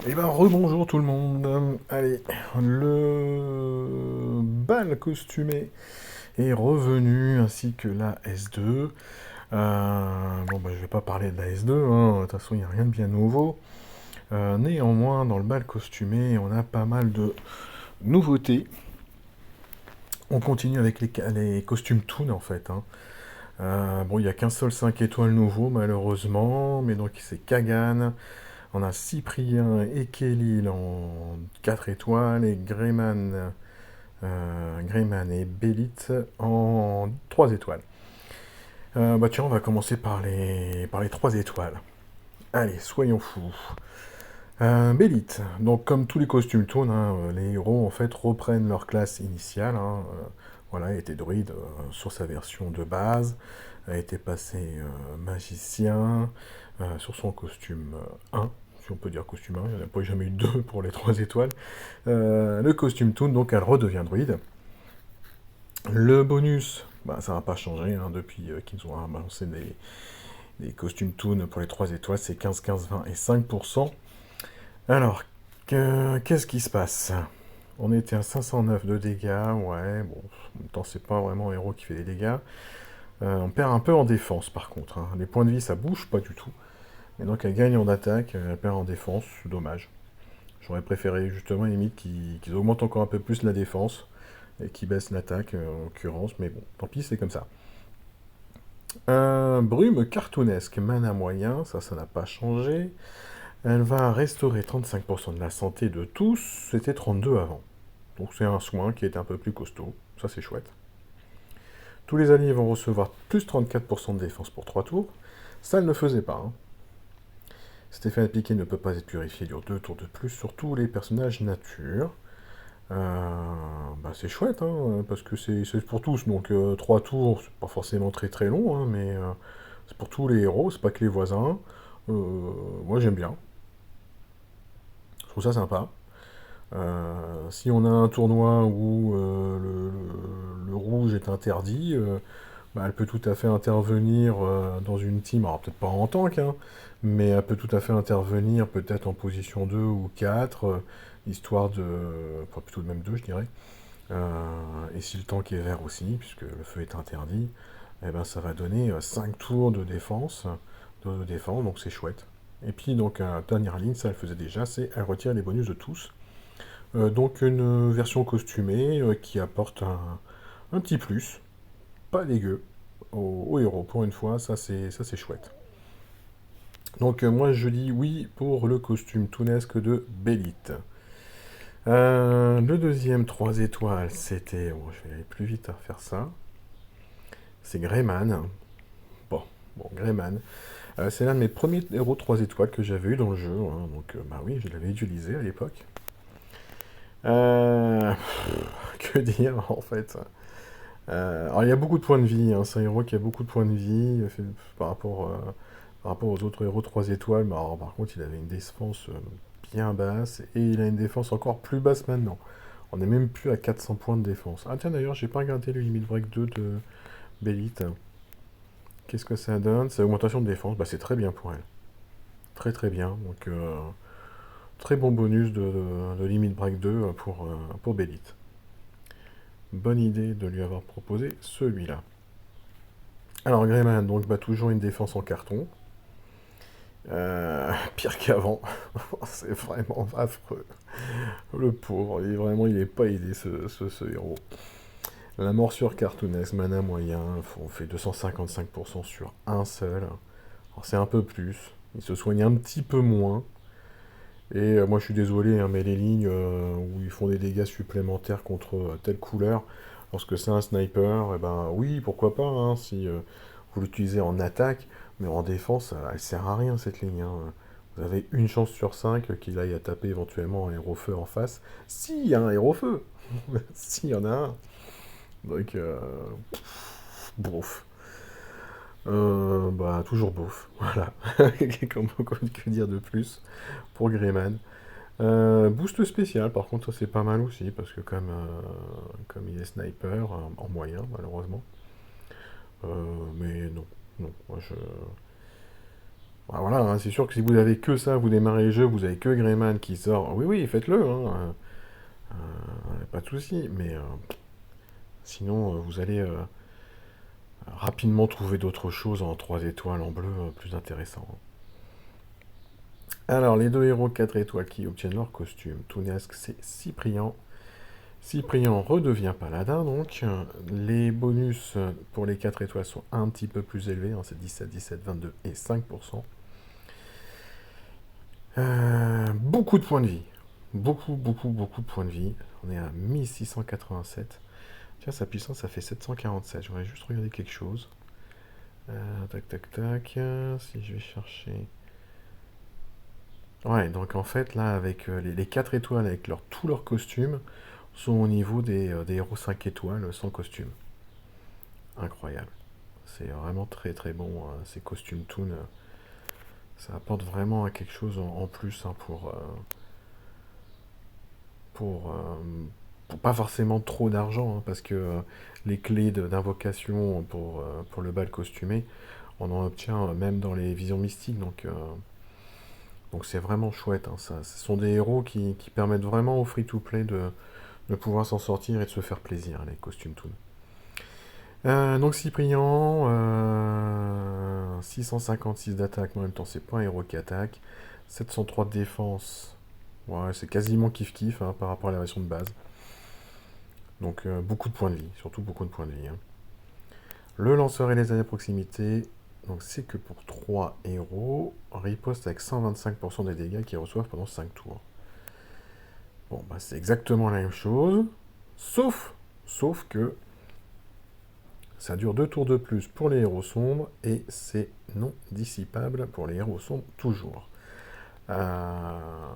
Eh ben, rebonjour tout le monde. Allez, le bal costumé est revenu, ainsi que la S2. Bon, bah, je vais pas parler de la S2, hein. De toute façon, il n'y a rien de bien nouveau. Néanmoins, dans le bal costumé, on a pas mal de nouveautés. On continue avec les costumes Toon, en fait, hein. Bon, il n'y a qu'un seul 5 étoiles nouveau, malheureusement, mais donc c'est Kagan. On a Cyprien et Kelly en 4 étoiles et Greyman et Belit en 3 étoiles. Bah tiens, on va commencer par les 3 étoiles. Allez, soyons fous. Belit, donc comme tous les costumes tournes, hein, les héros en fait reprennent leur classe initiale. Voilà, il était druide sur sa version de base, a été passé magicien sur son costume 1, si on peut dire costume 1, il n'y en a pas jamais eu 2 pour les 3 étoiles. Le costume toon, donc elle redevient druide. Le bonus, bah, ça va pas changer hein, depuis qu'ils ont balancé des costumes toon pour les 3 étoiles, c'est 15, 15, 20 et 5%. Alors, qu'est-ce qui se passe? On était à 509 de dégâts, ouais, bon, en même temps c'est pas vraiment un héros qui fait des dégâts. On perd un peu en défense par contre, hein. Les points de vie ça bouge pas du tout. Et donc elle gagne en attaque, elle perd en défense, c'est dommage. J'aurais préféré justement limite qu'ils augmentent encore un peu plus la défense et qu'ils baissent l'attaque en l'occurrence, mais bon, tant pis, c'est comme ça. Brume cartoonesque, mana moyen, ça n'a pas changé. Elle va restaurer 35% de la santé de tous, c'était 32 avant. Donc c'est un soin qui est un peu plus costaud, ça c'est chouette. Tous les alliés vont recevoir plus 34% de défense pour 3 tours. Ça, elle ne faisait pas, hein. Cet effet appliqué ne peut pas être purifié, dure 2 tours de plus sur tous les personnages nature. Bah c'est chouette, hein, parce que c'est pour tous, donc 3 tours, c'est pas forcément très très long, hein, mais c'est pour tous les héros, c'est pas que les voisins. Moi j'aime bien, je trouve ça sympa. Si on a un tournoi où le rouge est interdit, bah, elle peut tout à fait intervenir dans une team, alors peut-être pas en tank, hein, mais elle peut tout à fait intervenir peut-être en position 2 ou 4, histoire de... Enfin plutôt même 2 je dirais. Et si le tank est vert aussi, puisque le feu est interdit, eh ben, ça va donner 5 tours de défense, donc c'est chouette. Et puis donc dernière ligne, ça elle faisait déjà, c'est elle retire les bonus de tous. Donc une version costumée qui apporte un petit plus, pas dégueu, au héros pour une fois, ça c'est chouette. Donc moi je dis oui pour le costume tounesque de Bélite. Le deuxième 3 étoiles, c'était... Bon, je vais aller plus vite à faire ça. C'est Greyman. Bon, bon, Greyman. C'est l'un de mes premiers héros 3 étoiles que j'avais eu dans le jeu, hein, donc bah oui, je l'avais utilisé à l'époque. Euh, que dire en fait. Alors il y a beaucoup de points de vie, hein, c'est un héros qui a beaucoup de points de vie par rapport, par rapport aux autres héros 3 étoiles, mais alors, par contre il avait une défense bien basse et il a une défense encore plus basse maintenant. On n'est même plus à 400 points de défense. Ah tiens d'ailleurs j'ai pas regardé le Limit Break 2 de Bélite. Qu'est-ce que ça donne? C'est augmentation de défense, bah c'est très bien pour elle. Très très bien, donc très bon bonus de Limit Break 2 pour Bélite. Bonne idée de lui avoir proposé celui-là. Alors Greyman, donc bah, toujours une défense en carton. Pire qu'avant. C'est vraiment affreux. Le pauvre, il est pas aidé ce héros. La morsure cartoonesque, mana moyen, on fait 255% sur un seul. Alors c'est un peu plus. Il se soigne un petit peu moins. Et moi je suis désolé, hein, mais les lignes où ils font des dégâts supplémentaires contre telle couleur, lorsque c'est un sniper, eh ben oui, pourquoi pas, hein, si vous l'utilisez en attaque, mais en défense, elle sert à rien cette ligne, hein. Vous avez une chance sur 5 qu'il aille à taper éventuellement un héros feu en face. S'il y a un héros feu. S'il y en a un. Donc, bof. Bah, toujours bof. Voilà. Que dire de plus pour Greyman. Boost spécial, par contre, ça c'est pas mal aussi, parce que comme il est sniper, en moyen, malheureusement. Mais non, non, moi Bah, voilà, hein, c'est sûr que si vous avez que ça, vous démarrez le jeu, vous avez que Greyman qui sort, oui, oui, faites-le, hein, pas de souci, mais sinon, vous allez rapidement trouver d'autres choses en 3 étoiles, en bleu, plus intéressant. Alors, les deux héros 4 étoiles qui obtiennent leur costume, Tounesque, c'est Cyprien. Cyprien redevient paladin, donc. Les bonus pour les 4 étoiles sont un petit peu plus élevés, hein, c'est 17, 17, 22 et 5%. Beaucoup de points de vie. Beaucoup, beaucoup, beaucoup de points de vie. On est à 1687. Tiens, sa puissance, ça fait 747. Je voudrais juste regarder quelque chose. Tac, tac, tac. Si je vais chercher. Ouais, donc en fait, là, avec les 4 étoiles, avec tous leurs costumes, sont au niveau des héros 5 étoiles sans costume. Incroyable. C'est vraiment très très bon, ces costumes Toon. Ça apporte vraiment quelque chose en plus, hein, pour, pour pas forcément trop d'argent, hein, parce que les clés d'invocation pour le bal costumé, on en obtient même dans les visions mystiques, donc c'est vraiment chouette, hein, ça. Ce sont des héros qui permettent vraiment au free-to-play de pouvoir s'en sortir et de se faire plaisir, les costumes Toon. Donc Cyprien, 656 d'attaque, mais en même temps c'est pas un héros qui attaque. 703 de défense, ouais, c'est quasiment kiff-kiff, hein, par rapport à la version de base. Donc beaucoup de points de vie, surtout beaucoup de points de vie, hein. Le lanceur et les alliés à proximité, donc c'est que pour 3 héros, riposte avec 125% des dégâts qu'ils reçoivent pendant 5 tours. Bon, bah c'est exactement la même chose, sauf que ça dure 2 tours de plus pour les héros sombres et c'est non dissipable pour les héros sombres toujours. Euh,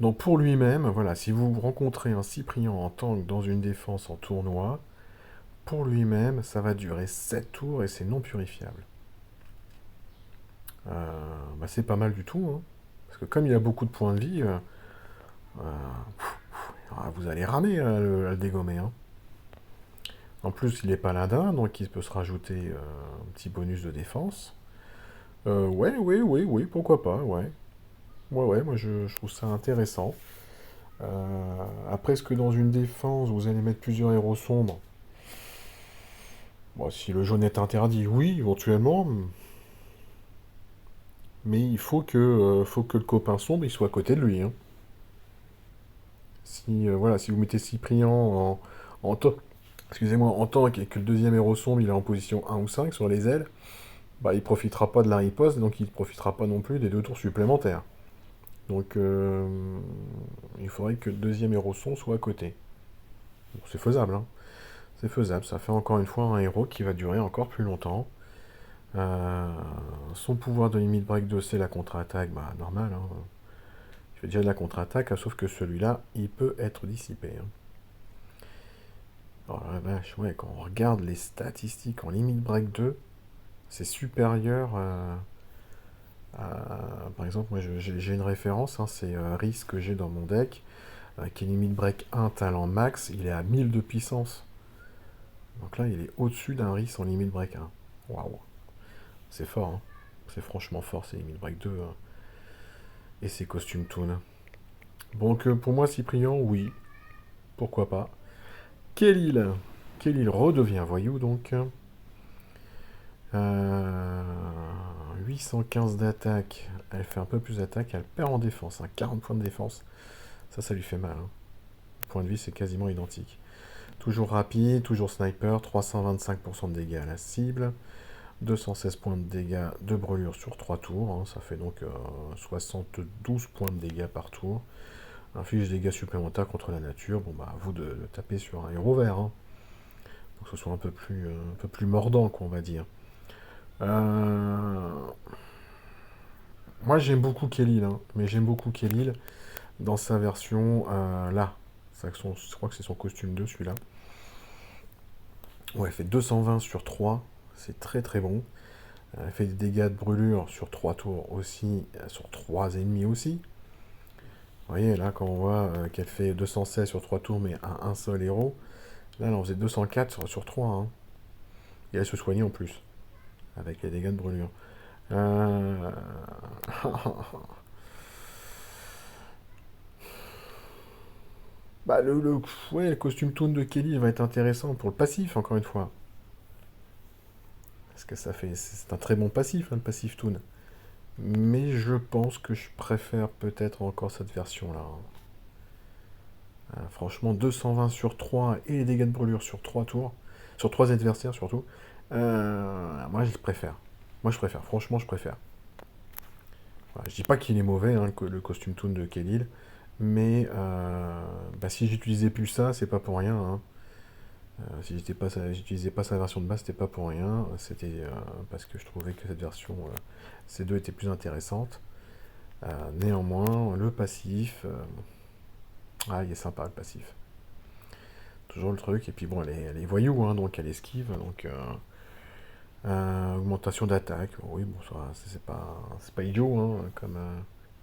Donc pour lui-même, voilà, si vous rencontrez un Cyprien en tank dans une défense en tournoi, pour lui-même, ça va durer 7 tours et c'est non purifiable. Bah c'est pas mal du tout, hein. Parce que comme il a beaucoup de points de vie, euh, vous allez ramer à le dégommer, hein. En plus, il est paladin, donc il peut se rajouter un petit bonus de défense. Ouais, oui, oui, oui, pourquoi pas, ouais. Ouais, ouais, moi je trouve ça intéressant. Après, est-ce que dans une défense, vous allez mettre plusieurs héros sombres? Bon, si le jaune est interdit, oui, éventuellement. Mais il faut que le copain sombre il soit à côté de lui, hein. Si, voilà, si vous mettez Cyprien en tank, excusez-moi, en tank et que le deuxième héros sombre il est en position 1 ou 5 sur les ailes, bah il profitera pas de la riposte, donc il ne profitera pas non plus des 2 tours supplémentaires. Donc il faudrait que le deuxième héros sombre soit à côté. Bon, c'est faisable, hein. C'est faisable, ça fait encore une fois un héros qui va durer encore plus longtemps. Euh, Son pouvoir de limite break 2, c'est la contre-attaque, bah normal, hein. Il fait déjà de la contre-attaque, hein, sauf que celui-là, il peut être dissipé, hein. Alors la vache, ouais, quand on regarde les statistiques en limite break 2, c'est supérieur par exemple, moi j'ai une référence, hein, c'est Riz que j'ai dans mon deck, qui est limite break 1 talent max, il est à 1000 de puissance. Donc là, il est au-dessus d'un Riz en limite break 1. Waouh, c'est fort, hein. C'est franchement fort, c'est limite break 2, hein. Et ses costumes toon. Donc pour moi, Cyprien, oui, pourquoi pas. Kelil. Kelil redevient voyou, donc. 815 d'attaque. Elle fait un peu plus d'attaque. Elle perd en défense, hein, 40 points de défense. Ça lui fait mal, hein. Point de vie, c'est quasiment identique. Toujours rapide, toujours sniper. 325% de dégâts à la cible. 216 points de dégâts de brûlure sur 3 tours, hein. Ça fait donc 72 points de dégâts par tour. Inflige des dégâts supplémentaires contre la nature. Bon, bah, à vous de taper sur un héros vert, hein, pour que ce soit un peu plus mordant, quoi, on va dire. Euh, Moi, j'aime beaucoup Kelil, hein, mais j'aime beaucoup Kelil dans sa version là. Je crois que c'est son costume 2, celui-là. Ouais, elle fait 220 sur 3. C'est très très bon. Elle fait des dégâts de brûlure sur 3 tours aussi, sur 3 ennemis aussi. Vous voyez, là, quand on voit qu'elle fait 216 sur 3 tours, mais à un seul héros, Là, elle en faisait 204 sur 3. Hein. Et elle se soignait en plus, avec les dégâts de brûlure. Euh... Bah, ouais, le costume Toon de Kelly va être intéressant pour le passif, encore une fois. Parce que ça fait. C'est un très bon passif, hein, le passif Toon. Mais je pense que je préfère peut-être encore cette version-là. Hein. Franchement, 220 sur 3 et les dégâts de brûlure sur 3 tours. Sur 3 adversaires surtout. Moi, je préfère. Moi, je préfère. Franchement, je préfère. Voilà, je dis pas qu'il est mauvais, hein, le costume Toon de Kelly. Mais bah, si j'utilisais plus ça, c'est pas pour rien. Hein. Si j'utilisais pas sa version de base, c'était pas pour rien. C'était parce que je trouvais que cette version C2 était plus intéressante. Néanmoins, le passif, il est sympa le passif. Toujours le truc. Et puis bon, elle est voyou, hein, donc elle esquive. Donc augmentation d'attaque. Oui, bon, ça, c'est pas idiot, hein, comme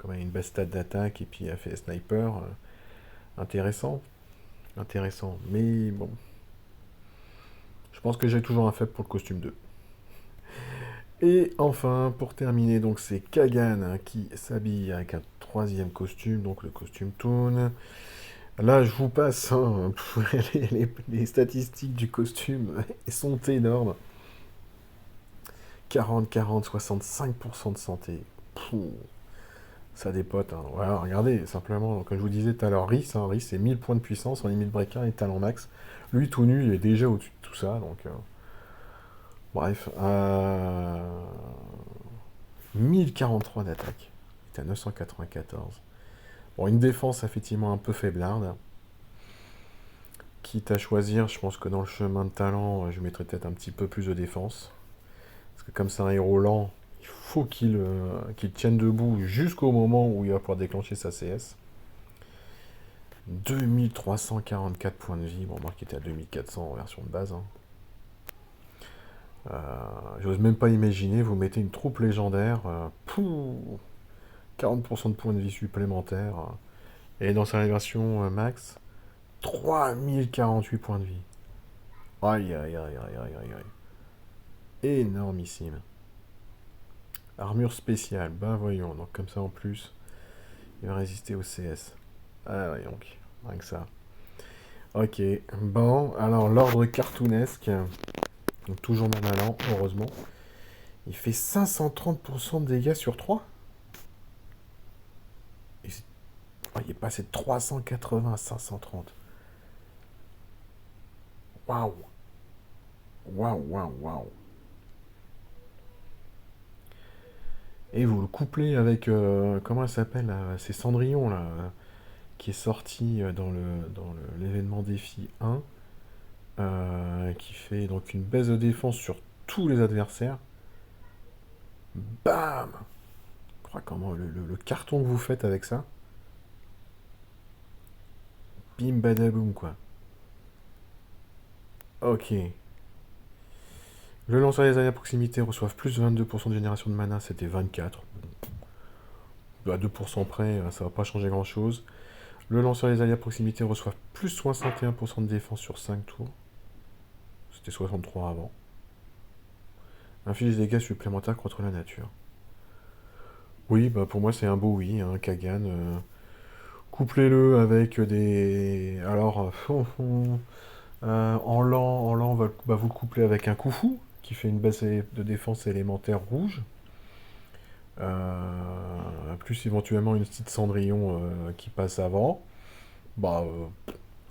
elle a une basse stat d'attaque et puis elle fait sniper. Intéressant, intéressant. Mais bon, je pense que j'ai toujours un faible pour le costume 2. Et enfin, pour terminer, donc c'est Kagan hein, qui s'habille avec un troisième costume, donc le costume Toon. Là, je vous passe hein, les statistiques du costume sont énormes. 40, 40, 65% de santé. Pouh, ça dépote. Hein. Voilà, regardez, simplement, donc, comme je vous disais tout à l'heure, Rhys, c'est 1000 points de puissance en limite breaker et talent max. Lui, tout nu, il est déjà au-dessus de tout ça, donc... bref. 1043 d'attaque. Il est à 994. Bon, une défense effectivement un peu faiblarde. Quitte à choisir, je pense que dans le chemin de talent, je mettrais peut-être un petit peu plus de défense. Parce que comme c'est un héros lent, il faut qu'il tienne debout jusqu'au moment où il va pouvoir déclencher sa CS. 2344 points de vie. Bon, moi qui était à 2400 en version de base. Hein. J'ose même pas imaginer, vous mettez une troupe légendaire. 40% de points de vie supplémentaires. Et dans sa version max, 3048 points de vie. Aïe aïe aïe aïe aïe aïe aïe. Énormissime. Armure spéciale, ben voyons, donc comme ça en plus, il va résister au CS. Ah ouais, donc, rien que ça. Ok, bon, alors l'ordre cartoonesque, donc toujours même allant, heureusement, il fait 530% de dégâts sur 3. Il est passé de 380 à 530. Waouh! Waouh, waouh, waouh! Et vous le couplez avec, comment elle s'appelle, c'est Cendrillon, là, qui est sorti dans l'événement défi 1, qui fait donc une baisse de défense sur tous les adversaires. Bam! Je crois comment le carton que vous faites avec ça. Bim badaboum quoi. Ok. Le lanceur des alliés à proximité reçoivent plus de 22% de génération de mana, c'était 24. À 2% près, ça va pas changer grand chose. Le lanceur des alliés à proximité reçoivent plus 61% de défense sur 5 tours. C'était 63 avant. Inflige des dégâts supplémentaires contre la nature. Oui, bah pour moi c'est un beau oui, hein, Kagan. Couplez-le avec des. Alors, en lent, vous le couplez avec un Khufu, qui fait une baisse de défense élémentaire rouge. Plus éventuellement une petite Cendrillon qui passe avant. Bah,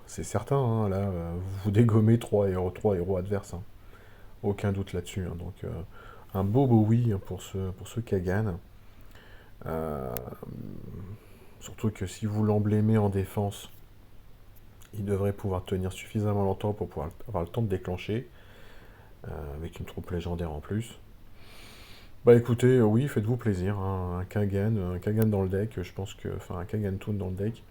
c'est certain, hein, là, vous dégommez 3 héros adverses. Hein. Aucun doute là-dessus. Hein, donc, un beau oui hein, pour ce Kagan. Euh, Surtout que si vous l'emblémez en défense, il devrait pouvoir tenir suffisamment longtemps pour pouvoir avoir le temps de déclencher, avec une troupe légendaire en plus. Bah écoutez, oui, faites-vous plaisir, hein, un Kagan dans le deck, je pense que, enfin un Kagan Toon dans le deck,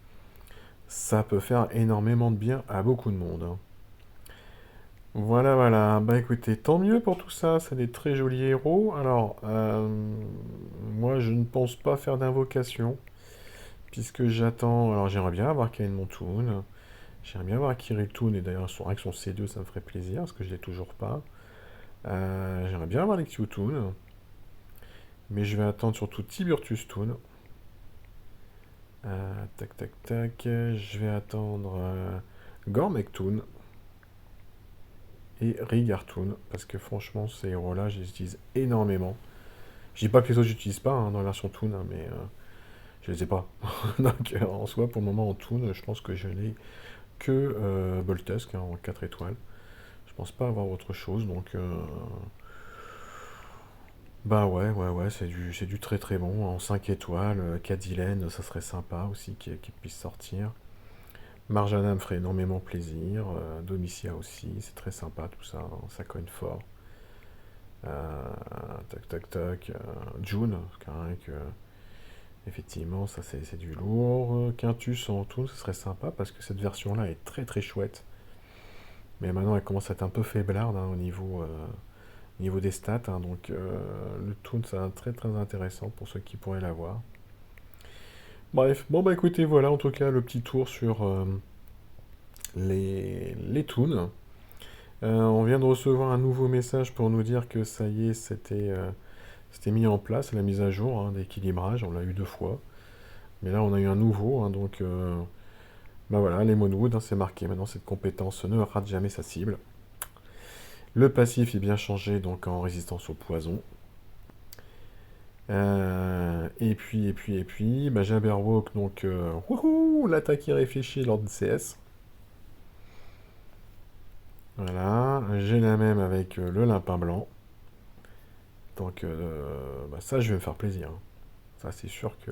ça peut faire énormément de bien à beaucoup de monde. Hein. Voilà, voilà, bah écoutez, tant mieux pour tout ça, c'est des très jolis héros. Alors, moi je ne pense pas faire d'invocation, puisque j'attends, alors j'aimerais bien avoir Kain Montoon, J'aimerais bien voir Kiritoon, et d'ailleurs avec son C2 ça me ferait plaisir, parce que je l'ai toujours pas. J'aimerais bien avoir les Qtoon, mais je vais attendre surtout Tiburtus Toon. Tac tac tac, je vais attendre Gormektoon et Rigartoon, parce que franchement ces héros-là, je les utilise énormément. Je dis pas que les autres j'utilise pas dans la version Toon, hein, mais je les ai pas. Donc en soi, pour le moment en Toon, je pense que je n'ai que Boltusk en 4 étoiles. Je pense pas avoir autre chose, donc bah ouais, c'est du très très bon. En 5 étoiles, Cadilène, ça serait sympa aussi qu'il puisse sortir. Marjana me ferait énormément plaisir. Domicia aussi, c'est très sympa tout ça, hein, ça cogne fort. Euh, tac tac tac. June, Carrick, effectivement, ça c'est du lourd. Quintus en tout, ce serait sympa parce que cette version-là est très très chouette. Mais maintenant elle commence à être un peu faiblarde hein, au niveau des stats, hein, donc le Toon, c'est très très intéressant pour ceux qui pourraient l'avoir. Bref, bon bah écoutez, voilà en tout cas le petit tour sur les Toons. On vient de recevoir un nouveau message pour nous dire que ça y est, c'était mis en place, la mise à jour hein, d'équilibrage, on l'a eu 2 fois. Mais là on a eu un nouveau, hein, donc bah voilà, les Moonwood, hein, c'est marqué, maintenant cette compétence ne rate jamais sa cible. Le passif est bien changé donc en résistance au poison. Et puis, bah, Jabberwock, donc, wouhou, l'attaque irréfléchie lors de CS. Voilà, j'ai la même avec le Limpin Blanc. Donc, bah, ça, je vais me faire plaisir, hein. Ça, c'est sûr que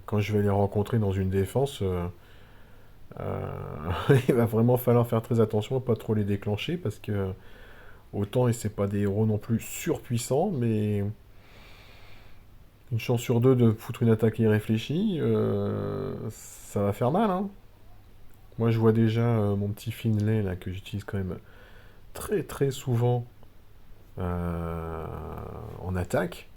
quand je vais les rencontrer dans une défense, euh, il va vraiment falloir faire très attention à pas trop les déclencher parce que autant et c'est pas des héros non plus surpuissants, mais une chance sur deux de foutre une attaque irréfléchie, ça va faire mal, hein. Moi, je vois déjà mon petit Finlay, là, que j'utilise quand même très très souvent euh, en attaque.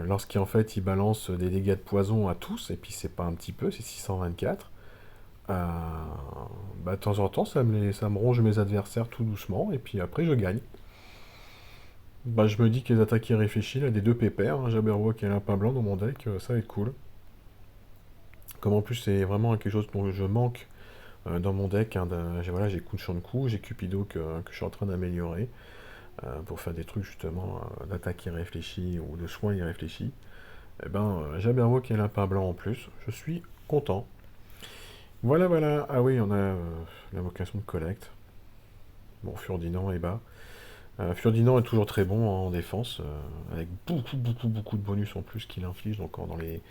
Lorsqu'en fait, il balance des dégâts de poison à tous, et puis c'est pas un petit peu, c'est 624. Euh, Bah, de temps en temps, ça me ronge mes adversaires tout doucement, et puis après, je gagne. Bah, je me dis que les attaques irréfléchies, là, des deux pépères, hein, Jabberwock et Lapin Blanc dans mon deck, ça va être cool. Comme en plus, c'est vraiment quelque chose dont je manque dans mon deck, hein, voilà, j'ai Kunshanku, j'ai Cupido que je suis en train d'améliorer pour faire des trucs justement d'attaque irréfléchie ou de soins irréfléchis. Et ben, Jabberwock et Lapin Blanc en plus, je suis content. Voilà, voilà. Ah oui, on a l'invocation de collecte. Bon, Furdinand est bas. Furdinand est toujours très bon en défense, avec beaucoup, beaucoup, beaucoup de bonus en plus qu'il inflige. Donc dans les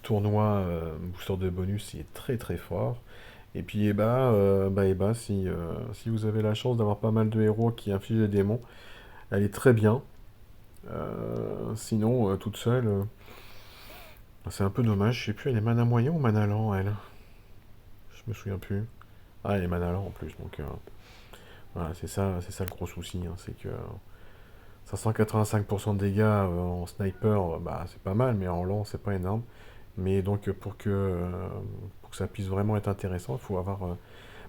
tournois booster de bonus, il est très très fort. Et puis Eba, si vous avez la chance d'avoir pas mal de héros qui infligent les démons, elle est très bien. Sinon, toute seule, c'est un peu dommage. Je sais plus, elle est mana moyen ou mana lent, elle? Je me souviens plus. Ah, elle est mana lent en plus, donc voilà, c'est ça le gros souci, hein, c'est que 585% de dégâts en sniper, bah c'est pas mal, mais en lent, c'est pas énorme. Mais donc pour que ça puisse vraiment être intéressant, il faut avoir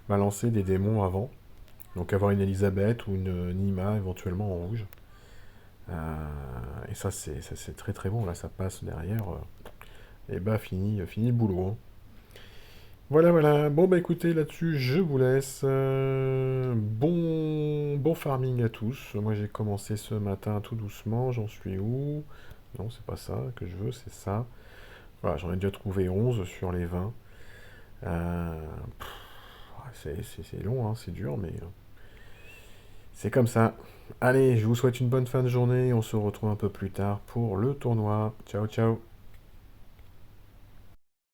balancé des démons avant. Donc avoir une Elisabeth ou une Nima éventuellement en rouge. Et ça, c'est très très bon. Là, ça passe derrière. Et bah, fini le boulot, hein. Voilà, voilà. Bon, bah écoutez, là-dessus, je vous laisse. Bon farming à tous. Moi, j'ai commencé ce matin tout doucement. J'en suis où? Non, c'est pas ça que je veux, c'est ça. Voilà, j'en ai déjà trouvé 11 sur les 20. Euh, c'est long, hein, c'est dur, mais c'est comme ça. Allez, je vous souhaite une bonne fin de journée. On se retrouve un peu plus tard pour le tournoi. Ciao, ciao.